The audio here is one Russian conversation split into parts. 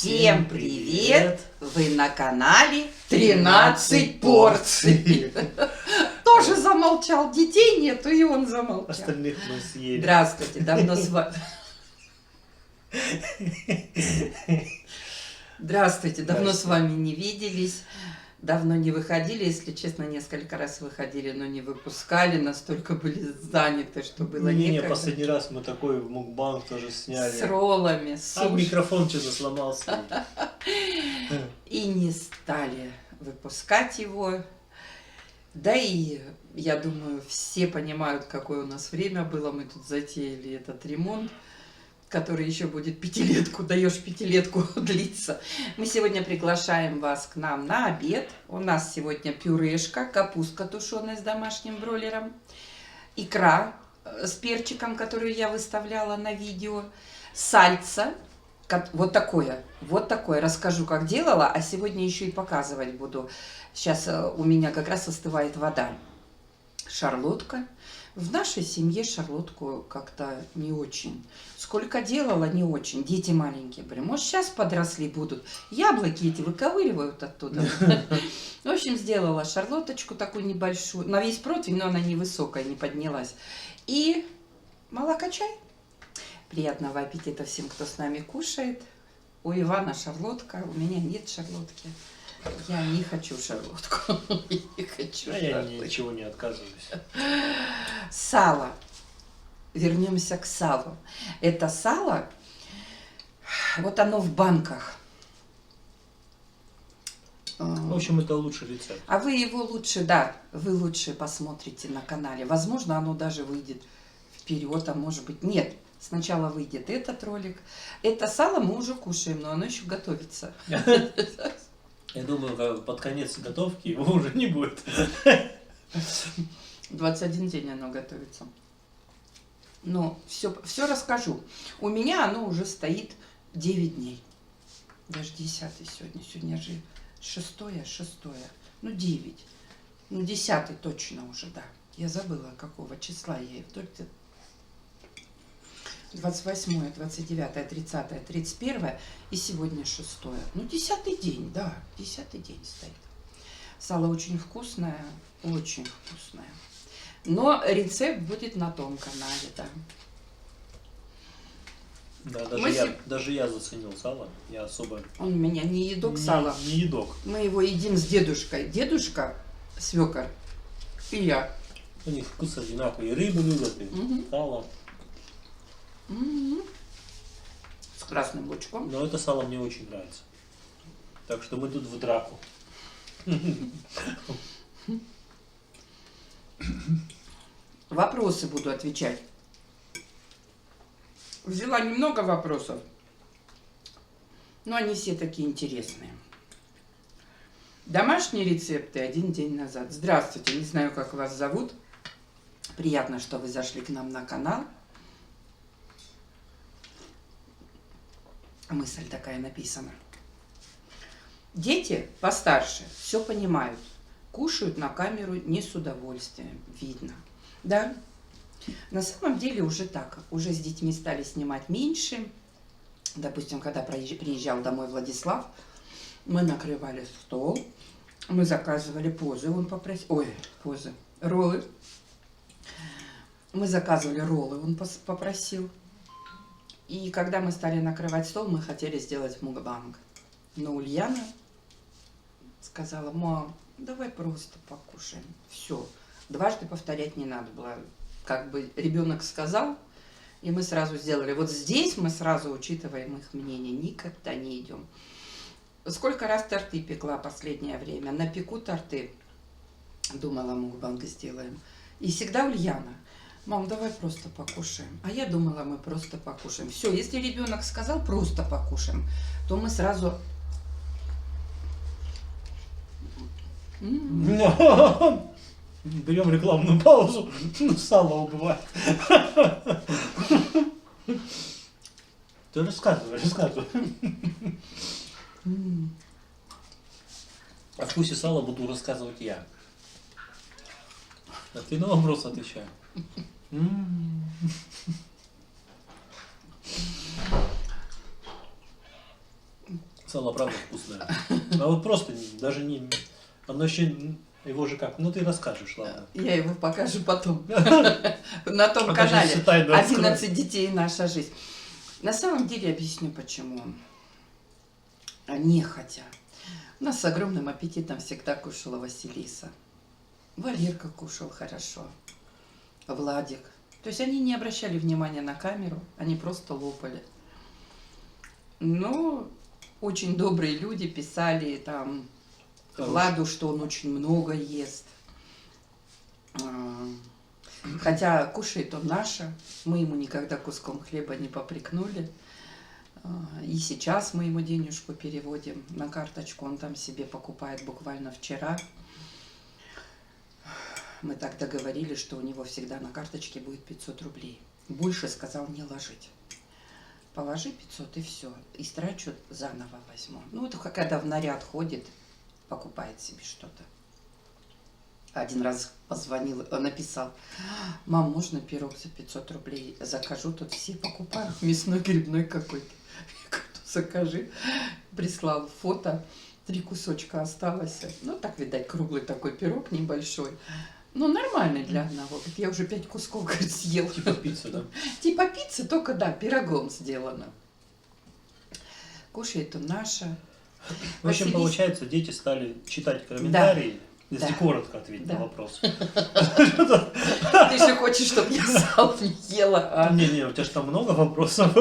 Всем привет! Вы на канале 13 порций. Тоже замолчал. Детей нету, и он замолчал. Остальных мы съели. Здравствуйте, давно с вами... Здравствуйте, давно с вами не виделись. Давно не выходили, если честно, несколько раз выходили, но не выпускали, настолько были заняты, что было некогда. Последний раз мы такой мукбанг тоже сняли. С роллами, А микрофон что-то сломался. И не стали выпускать его. Да и, я думаю, все понимают, какое у нас время было. Мы тут затеяли этот ремонт, который еще будет пятилетку, даешь пятилетку длиться. Мы сегодня приглашаем вас к нам на обед. У нас сегодня пюрешка, капустка тушеная с домашним бройлером, икра с перчиком, которую я выставляла на видео, сальца, вот такое, расскажу, как делала, а сегодня еще и показывать буду. Сейчас у меня как раз остывает вода. Шарлотка. В нашей семье шарлотку как-то не очень. Сколько делала, не очень. Дети маленькие были. Может, сейчас подросли будут. Яблоки эти выковыривают оттуда. В общем, сделала шарлоточку такую небольшую. На весь противень, но она невысокая, не поднялась. И молоко-чай. Приятного аппетита всем, кто с нами кушает. У Ивана шарлотка, у меня нет шарлотки. Я не хочу шарлотку. Не хочу. Я ничего не отказываюсь. Сало. Вернемся к салу. Это сало, вот оно в банках. В общем, это лучший рецепт. А вы его лучше, да, вы лучше посмотрите на канале. Возможно, оно даже выйдет вперед, а может быть нет. Сначала выйдет этот ролик. Это сало мы уже кушаем, но оно еще готовится. Я думаю, под конец готовки его уже не будет. 21 день оно готовится. Но все расскажу. У меня оно уже стоит 9 дней. Даже 10 сегодня. Сегодня же 6. Ну, 9. Ну, 10 точно уже, да. Я забыла, какого числа я их. Только 28, 29, 30, 31 и сегодня 6. Ну, 10-й день, да, 10-й день стоит. Сало очень вкусное, очень вкусное. Но рецепт будет на том канале, да. Да, даже я заценил сало. Я особо... Он у меня не едок сала. Не едок. Мы его едим с дедушкой. Дедушка, свекор, и я. У них вкус одинаковый. И рыбу любят, и сало. С красным лучком. Но это сало мне очень нравится. Так что мы тут в драку. Вопросы буду отвечать. Взяла немного вопросов, но они все такие интересные. Домашние рецепты 1 день назад. Здравствуйте, не знаю, как вас зовут. Приятно, что вы зашли к нам на канал. Мысль такая написана. Дети постарше все понимают. Кушают на камеру не с удовольствием. Видно. Да? На самом деле уже так. Уже с детьми стали снимать меньше. Допустим, когда приезжал домой Владислав, мы накрывали стол. Мы заказывали позы. Он попросил... Ой, позы. Роллы. Мы заказывали роллы. Он попросил. И когда мы стали накрывать стол, мы хотели сделать мукбанг. Но Ульяна сказала: мам, давай просто покушаем. Все. Дважды повторять не надо было. Как бы ребенок сказал, и мы сразу сделали. Вот здесь мы сразу учитываем их мнение. Никогда не идем. Сколько раз торты пекла последнее время. Напеку торты. Думала, мукбанг сделаем. И всегда Ульяна: мам, давай просто покушаем. А я думала, мы просто покушаем. Все, если ребенок сказал просто покушаем, то мы сразу... Берем рекламную паузу. Сало убывает. Ты рассказывай. О вкусе сала буду рассказывать я. А ты на вопрос отвечай. Сало правда вкусное. А вот просто даже не... Оно еще... Его же как? Ну ты расскажешь, ладно. Я его покажу потом. На том канале. 11 детей и наша жизнь. На самом деле объясню почему. Нехотя. У нас с огромным аппетитом всегда кушала Василиса. Валерка кушал хорошо. Владик. То есть они не обращали внимания на камеру, они просто лопали. Но очень добрые люди писали там Владу, что он очень много ест. Хотя кушает он наше. Мы ему никогда куском хлеба не попрекнули. И сейчас мы ему денежку переводим на карточку. Он там себе покупает буквально вчера. Мы так договорились, что у него всегда на карточке будет 500 рублей. Больше сказал не ложить. Положи 500 и все. И страчу заново возьму. Ну, это когда в наряд ходит, покупает себе что-то. Один раз позвонил, написал: мам, можно пирог за 500 рублей? Закажу, тут все покупают, мясной, грибной какой-то. Я говорю, закажи. Прислал фото, 3 кусочка осталось. Ну, так, видать, круглый такой пирог небольшой. Ну, нормальный для одного. Говорит, я уже 5 кусков, говорит, съел. Типа пицца, да? Типа пиццы, только, да, пирогом сделано. Кушает он наше. В общем, получается, дети стали читать комментарии, если коротко ответить на вопрос. Ты же хочешь, чтобы я сало не ела, а? Не, у тебя же там много вопросов.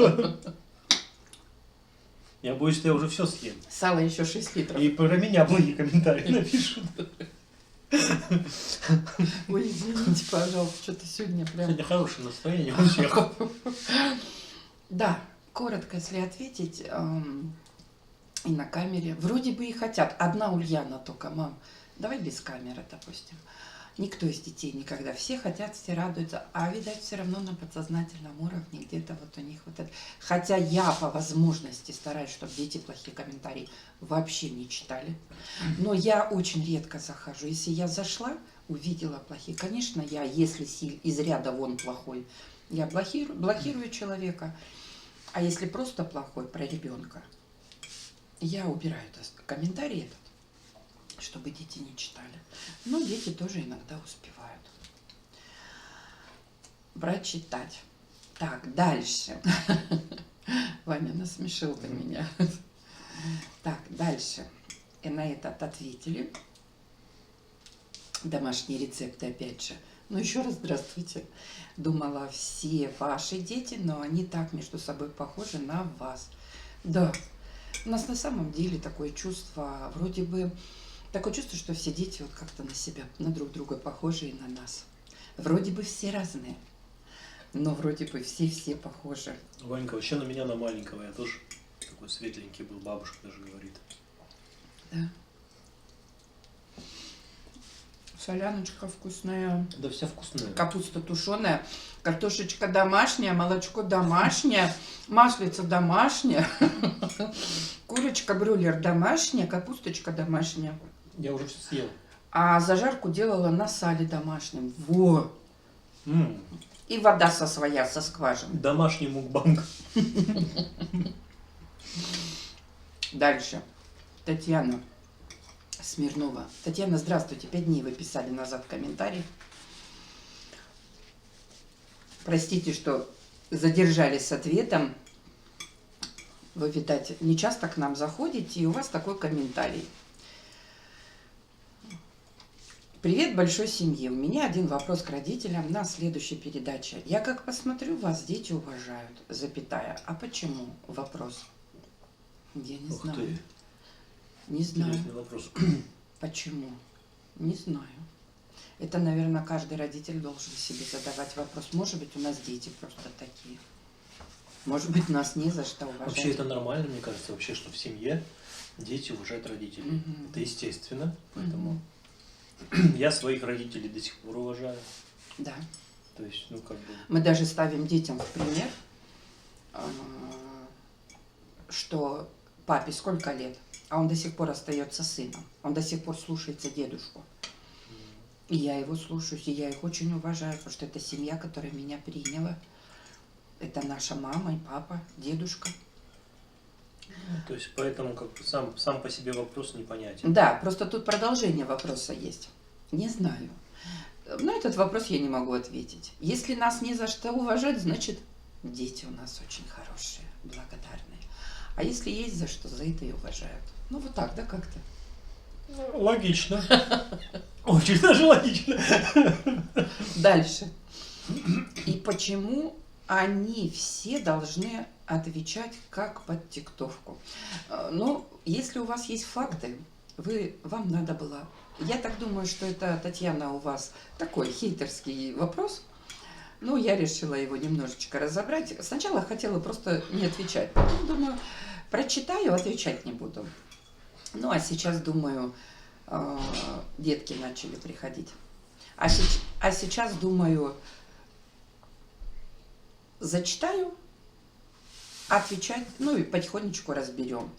Я боюсь, что я уже все съем. Сало еще 6 литров. И про меня многие комментарии напишут. Ой, извините, пожалуйста, что-то сегодня прям... Сегодня хорошее настроение у всех. Да, коротко, если ответить, и на камере. Вроде бы и хотят. Одна Ульяна только: мам, давай без камеры, допустим. Никто из детей никогда. Все хотят, все радуются. А, видать, все равно на подсознательном уровне где-то вот у них вот это. Хотя я по возможности стараюсь, чтобы дети плохие комментарии вообще не читали. Но я очень редко захожу. Если я зашла, увидела плохие, конечно, я, если из ряда вон плохой, я блокирую человека. А если просто плохой про ребенка, я убираю этот комментарий этот, чтобы дети не читали. Но дети тоже иногда успевают прочитать. Так, дальше. Ваня, насмешил ты меня. Так, дальше. И на этот ответили. Домашние рецепты, опять же. Ну, еще раз здравствуйте. Думала, все ваши дети, но они так между собой похожи на вас. Да, у нас на самом деле такое чувство, вроде бы, такое чувство, что все дети вот как-то на себя, на друг друга похожи и на нас. Вроде бы все разные, но вроде бы все похожи. Ванька, вообще на меня, на маленького, я тоже такой светленький был, бабушка даже говорит. Да. Соляночка вкусная. Да вся вкусная. Капуста тушеная, картошечка домашняя, молочко домашнее, маслица домашняя, курочка бройлер домашняя, капусточка домашняя. Я уже все съел. А зажарку делала на сале домашнем. Во! И вода со скважины. Домашний мукбанг. Дальше. Татьяна Смирнова. Татьяна, здравствуйте. 5 дней вы писали назад комментарий. Простите, что задержались с ответом. Вы, видать, не часто к нам заходите, и у вас такой комментарий. Привет большой семье. У меня один вопрос к родителям на следующей передаче. Я как посмотрю, вас дети уважают, запятая. А почему? Вопрос. Я не знаю. Ты. Не знаю. Интересный вопрос. Почему? Не знаю. Это, наверное, каждый родитель должен себе задавать вопрос. Может быть, у нас дети просто такие. Может быть, нас не за что уважать. Вообще это нормально, мне кажется, вообще, что в семье дети уважают родителей. Это естественно. Поэтому я своих родителей до сих пор уважаю. Да. То есть, ну как бы... Мы даже ставим детям в пример, что папе сколько лет, а он до сих пор остается сыном. Он до сих пор слушается дедушку. И я его слушаюсь, и я их очень уважаю, потому что это семья, которая меня приняла. Это наша мама и папа, дедушка. То есть поэтому как бы сам по себе вопрос непонятен. Да, просто тут продолжение вопроса есть. Не знаю. На этот вопрос я не могу ответить. Если нас не за что уважать, значит, дети у нас очень хорошие, благодарные. А если есть за что, за это и уважают. Ну вот так, да, как-то? Логично. Очень даже логично. Дальше. И почему они все должны отвечать как под диктовку? Ну, если у вас есть факты, вам надо было... Я так думаю, что это, Татьяна, у вас такой хейтерский вопрос. Ну, я решила его немножечко разобрать. Сначала хотела просто не отвечать. Потом думаю, прочитаю, отвечать не буду. Ну, а сейчас, думаю, детки начали приходить. А сейчас, думаю, зачитаю, отвечать, ну и потихонечку разберем.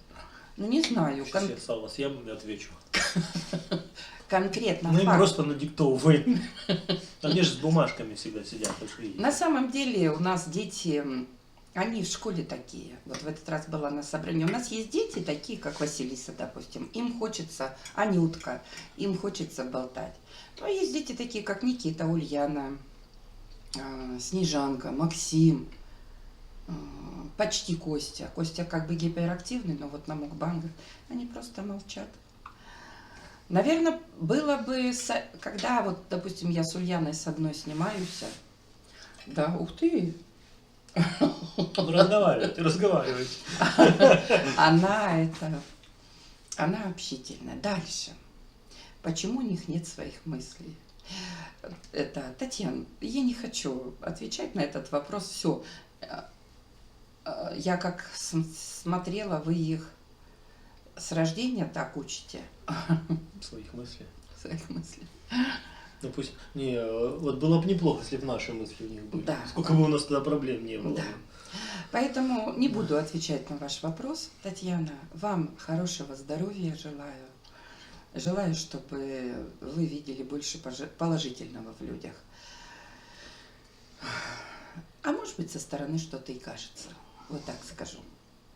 Ну, не знаю. Сейчас я с яблоками отвечу. Конкретно Ну, им факт. просто надиктовывай. Они же с бумажками всегда сидят. На самом деле у нас дети, они в школе такие. Вот в этот раз была на собрании. У нас есть дети такие, как Василиса, допустим. Им хочется, Анютка, им хочется болтать. Но есть дети такие, как Никита, Ульяна, Снежанка, Максим, почти Костя. Костя как бы гиперактивный, но вот на мукбангах они просто молчат. Наверное, было бы, когда вот, допустим, я с Ульяной с одной снимаюсь. Да, ух ты! Разговаривай. Она общительная. Дальше. Почему у них нет своих мыслей? Это, Татьяна, я не хочу отвечать на этот вопрос. Все. Я как смотрела, вы их с рождения так учите. Своих мыслей. Своих мыслей. Ну пусть. Не, вот было бы неплохо, если бы наши мысли у них были. Да. Сколько бы у нас тогда проблем не было. Да. Поэтому не буду отвечать на ваш вопрос, Татьяна. Вам хорошего здоровья желаю. Желаю, чтобы вы видели больше положительного в людях. А может быть, со стороны что-то и кажется. Вот так скажу.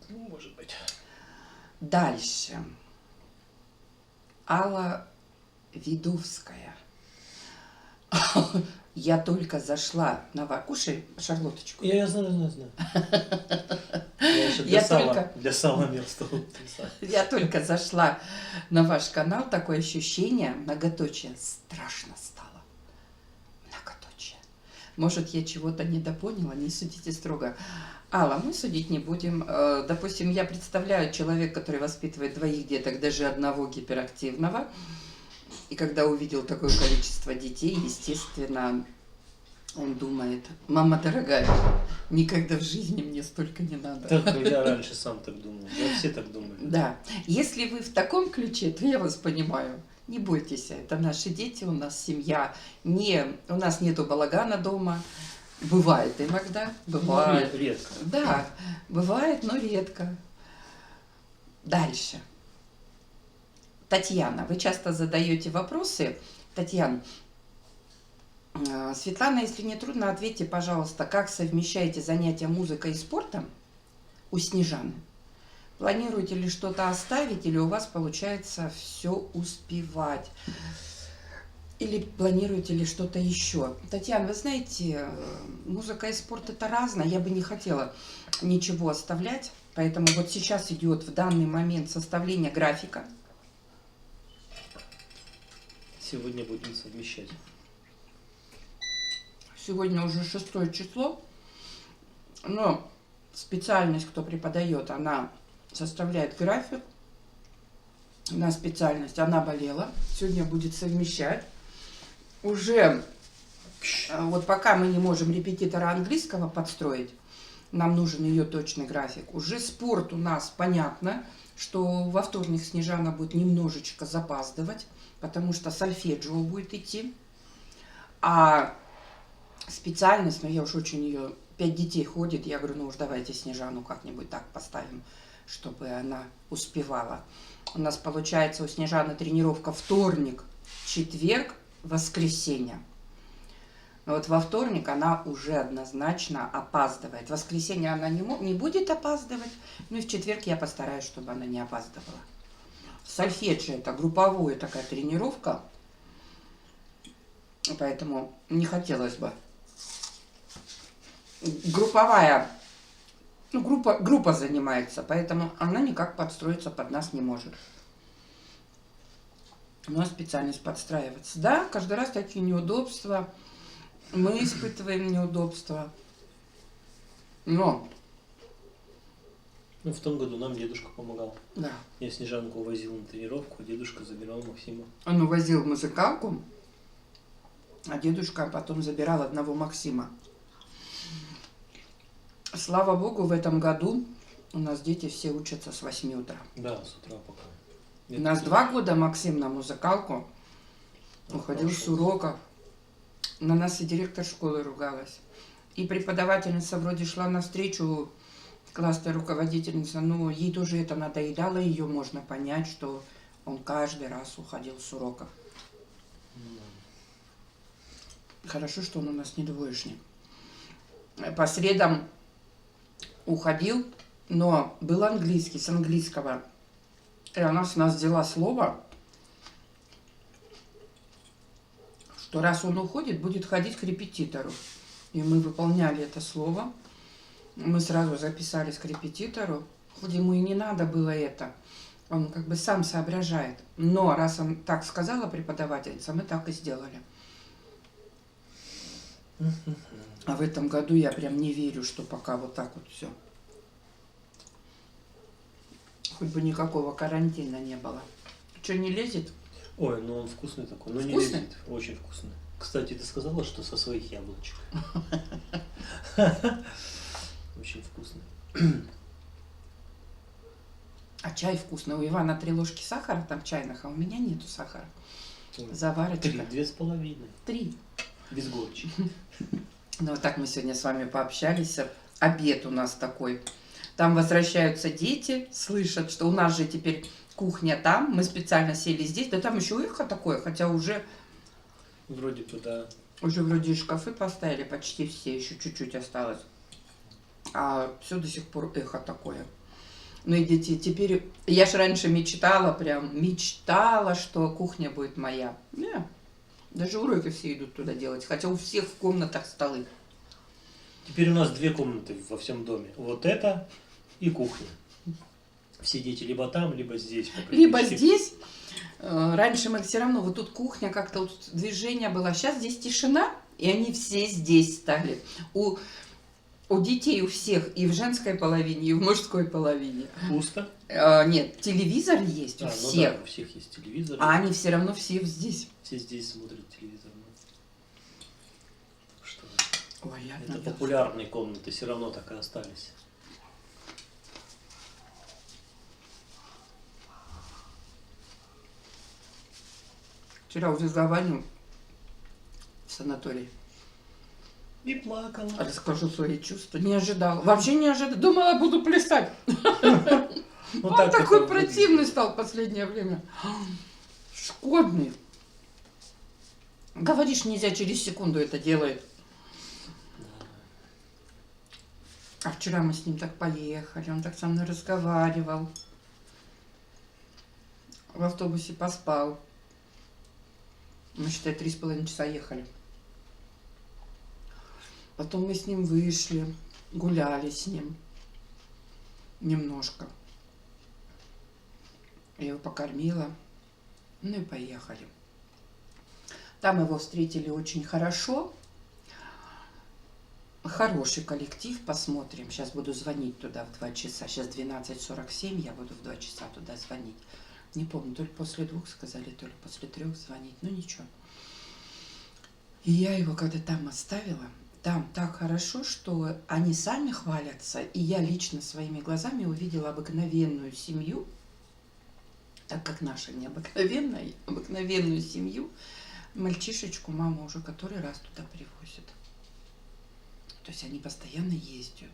Ну, может быть. Дальше. Алла Видовская. Я только зашла на кушай шарлоточку. Я знаю. Я еще для сала место. Я только зашла на ваш канал, такое ощущение, многоточие, страшно стало. Многоточие. Может, я чего-то недопоняла, не судите строго. Алла, мы судить не будем. Допустим, я представляю человека, который воспитывает 2 деток, даже 1 гиперактивного. И когда увидел такое количество детей, естественно, он думает: мама дорогая, никогда в жизни мне столько не надо. Так, я раньше сам так думал. Да, все так думали. Да. Если вы в таком ключе, то я вас понимаю. Не бойтесь, это наши дети, у нас семья. У нас нету балагана дома. Бывает иногда. Бывает. Ну, редко. Да, бывает, но редко. Дальше. Татьяна, вы часто задаете вопросы. Татьяна, Светлана, если не трудно, ответьте, пожалуйста, как совмещаете занятия музыкой и спортом у Снежаны? Планируете ли что-то оставить, или у вас получается все успевать? Или планируете ли что-то еще? Татьяна, вы знаете, музыка и спорт это разное. Я бы не хотела ничего оставлять. Поэтому вот сейчас идет в данный момент составление графика. Сегодня будем совмещать. Сегодня уже 6 число. Но специальность, кто преподает, она составляет график. На специальность она болела. Сегодня будет совмещать. Уже вот пока мы не можем репетитора английского подстроить, нам нужен ее точный график. Уже спорт у нас понятно, что во вторник Снежана будет немножечко запаздывать, потому что сольфеджио будет идти. А специальность, я уж очень ее, 5 детей ходит, я говорю, ну уж давайте Снежану как-нибудь так поставим, чтобы она успевала. У нас получается у Снежаны тренировка вторник, четверг, воскресенье. Но вот во вторник она уже однозначно опаздывает. В воскресенье она не будет опаздывать, ну и в четверг я постараюсь, чтобы она не опаздывала. Сольфеджио это групповая такая тренировка, поэтому не хотелось бы. Групповая, ну группа занимается, поэтому она никак подстроиться под нас не может. У нас специальность подстраиваться. Да, каждый раз такие неудобства. Мы испытываем неудобства. Но... Ну, в том году нам дедушка помогал. Да. Я Снежанку увозил на тренировку, а дедушка забирал Максима. Он увозил музыкалку, а дедушка потом забирал одного Максима. Слава богу, в этом году у нас дети все учатся с 8 утра. Да, с утра пока. У нас 2 года Максим на музыкалку уходил с уроков. На нас и директор школы ругалась. И преподавательница вроде шла навстречу, классная руководительница, но ей тоже это надоедало, ее можно понять, что он каждый раз уходил с уроков. Хорошо, что он у нас не двоечник. По средам уходил, но был английский, с английского. И она с нас взяла слово, что раз он уходит, будет ходить к репетитору. И мы выполняли это слово. Мы сразу записались к репетитору. Хоть ему и не надо было это. Он как бы сам соображает. Но раз он так сказала преподавательница, мы так и сделали. А в этом году я прям не верю, что пока вот так вот все. Хоть бы никакого карантина не было. Что, не лезет? Ой, ну он вкусный такой. Ну не Вкусный? лезет. Очень вкусный. Кстати, ты сказала, что со своих яблочек. Очень вкусный. А чай вкусный. У Ивана 3 ложки сахара там чайных, а у меня нету сахара. Заварочка. 2,5. 3. Без горечи. Ну вот так мы сегодня с вами пообщались. Обед у нас такой. Там возвращаются дети, слышат, что у нас же теперь кухня там. Мы специально сели здесь. Да там еще эхо такое, хотя уже Вроде бы, да. Уже вроде и шкафы поставили, почти все, еще чуть-чуть осталось. А все до сих пор эхо такое. Ну и дети, теперь... Я же раньше мечтала, прям мечтала, что кухня будет моя. Не, даже уроки все идут туда делать, хотя у всех в комнатах столы. Теперь у нас 2 комнаты во всем доме. Вот это и кухня. Все дети либо там, либо здесь. Либо здесь. Раньше мы все равно, вот тут кухня, как-то вот движение было. Сейчас здесь тишина, и они все здесь стали. У детей у всех, и в женской половине, и в мужской половине. Пусто? Нет, телевизор есть у всех. Ну да, у всех есть телевизор. А они все равно все здесь. Все здесь смотрят телевизор. Что Ой, я это популярные комнаты, все равно так и остались. Вчера увезла Ваню в санаторий. И плакала. Расскажу свои чувства. Не ожидала. Вообще не ожидала. Думала, буду плясать. Он такой противный стал в последнее время. Шкодный. Говоришь, нельзя, через секунду это делает. А вчера мы с ним так поехали. Он так со мной разговаривал. В автобусе поспал. Мы, считай, 3,5 часа ехали. Потом мы с ним вышли, гуляли с ним немножко. Я его покормила, ну и поехали. Там его встретили очень хорошо. Хороший коллектив, посмотрим. Сейчас буду звонить туда в 2 часа. Сейчас 12:47, я буду в 2 часа туда звонить. Не помню, то ли после 2 сказали, то ли после 3 звонить. Ну ничего. И я его когда там оставила, там так хорошо, что они сами хвалятся. И я лично своими глазами увидела обыкновенную семью, так как наша необыкновенная, обыкновенную семью, мальчишечку, маму уже который раз туда привозят. То есть они постоянно ездят.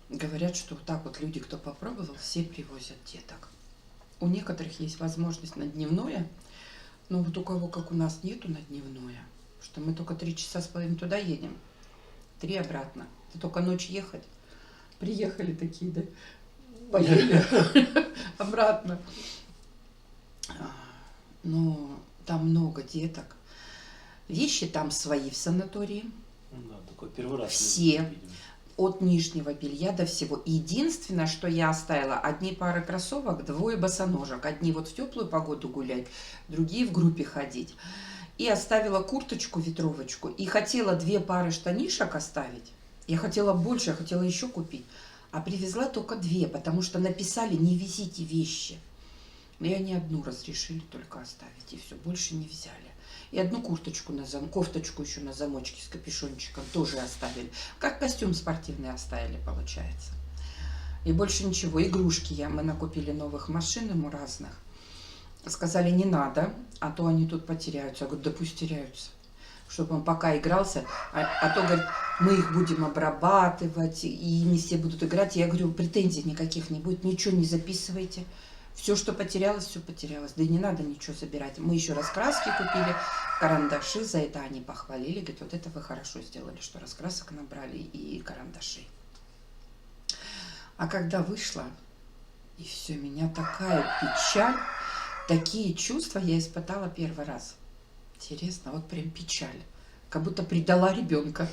Говорят, что вот так вот люди, кто попробовал, все привозят деток. У некоторых есть возможность на дневное, но вот у кого, как у нас, нету на дневное, что мы только 3 часа с половиной туда едем, 3 обратно. Это только ночь ехать. Приехали такие, да, поели обратно. Ну, там много деток. Вещи там свои в санатории. Да, такой первый раз. Все. От нижнего белья до всего. Единственное, что я оставила, одни пары кроссовок, 2 босоножек. Одни вот в теплую погоду гулять, другие в группе ходить. И оставила курточку, ветровочку. И хотела 2 пары штанишек оставить. Я хотела больше, я хотела еще купить. А привезла только 2, потому что написали: не везите вещи. Но и они одну разрешили только оставить, и все, больше не взяли. И одну курточку кофточку еще на замочке с капюшончиком тоже оставили. Как костюм спортивный оставили, получается. И больше ничего. Игрушки мы накупили новых машин ему разных. Сказали, не надо, а то они тут потеряются. Я говорю, да пусть теряются. Чтобы он пока игрался, а то, говорит, мы их будем обрабатывать, и не все будут играть. Я говорю, претензий никаких не будет, ничего не записывайте. Все, что потерялось, все потерялось. Да и не надо ничего забирать. Мы еще раскраски купили, карандаши. За это они похвалили. Говорят, вот это вы хорошо сделали, что раскрасок набрали и карандаши. А когда вышла, и все, меня такая печаль, такие чувства я испытала первый раз. Интересно, вот прям печаль. Как будто предала ребенка.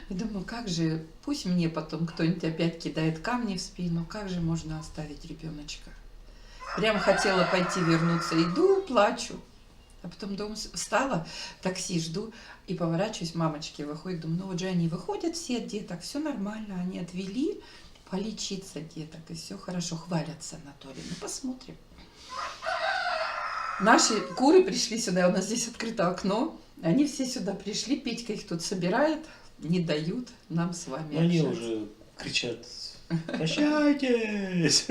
И думаю, как же, пусть мне потом кто-нибудь опять кидает камни в спину, как же можно оставить ребеночка. Прям хотела пойти вернуться, иду, плачу. А потом дома встала, такси жду, и поворачиваюсь, мамочки выходят, думаю, ну вот же они выходят все от деток, все нормально, они отвели полечиться деток, и все хорошо, хвалятся Анатолий, ну посмотрим. Наши куры пришли сюда, у нас здесь открыто окно, они все сюда пришли, Петька их тут собирает, не дают нам с вами общаться. Они уже кричат, прощайтесь.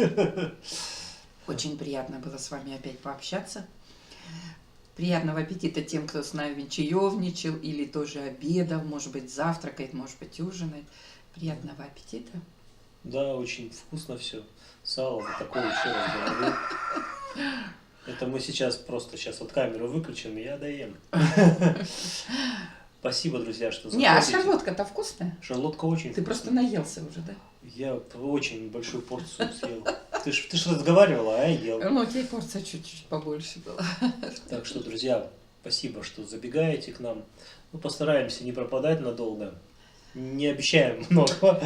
Очень приятно было с вами опять пообщаться. Приятного аппетита тем, кто с нами чаевничал или тоже обедал, может быть, завтракает, может быть, ужинает. Приятного аппетита. Да, очень вкусно все. Сало вот такое еще раз говорю. Это мы сейчас вот камеру выключим, и я доем. Спасибо, друзья, что заходите. Не, а шарлотка-то вкусная? Шарлотка очень Ты вкусная. просто наелся уже, да? Я очень большую порцию съел. Ты ж разговаривала, а я ел. Ну, у тебя порция чуть-чуть побольше была. Так что, друзья, спасибо, что забегаете к нам. Мы постараемся не пропадать надолго. Не обещаем много.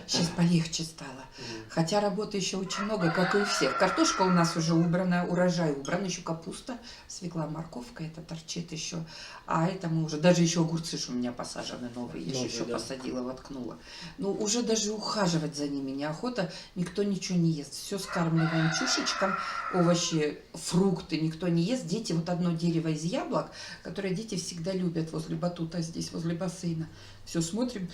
Сейчас полегче стало. Хотя работы еще очень много, как и у всех. Картошка у нас уже убрана, урожай убран, еще капуста, свекла, морковка, это торчит еще. А это мы уже, даже еще огурцы же у меня посажены новые, я же еще да. посадила, воткнула. Ну, уже даже ухаживать за ними неохота, никто ничего не ест. Все скармливаем чушечкам, овощи, фрукты никто не ест. Дети, вот одно дерево из яблок, которое дети всегда любят возле батута, здесь, возле бассейна. Все смотрим.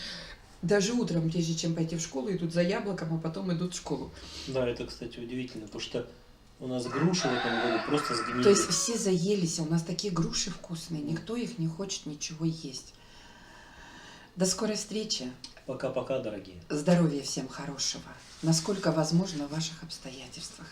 Даже утром, прежде чем пойти в школу, идут за яблоком, а потом идут в школу. Да, это, кстати, удивительно, потому что у нас груши в этом году просто сгнили. То есть все заелись, а у нас такие груши вкусные, никто их не хочет ничего есть. До скорой встречи. Пока-пока, дорогие. Здоровья всем хорошего. Насколько возможно в ваших обстоятельствах.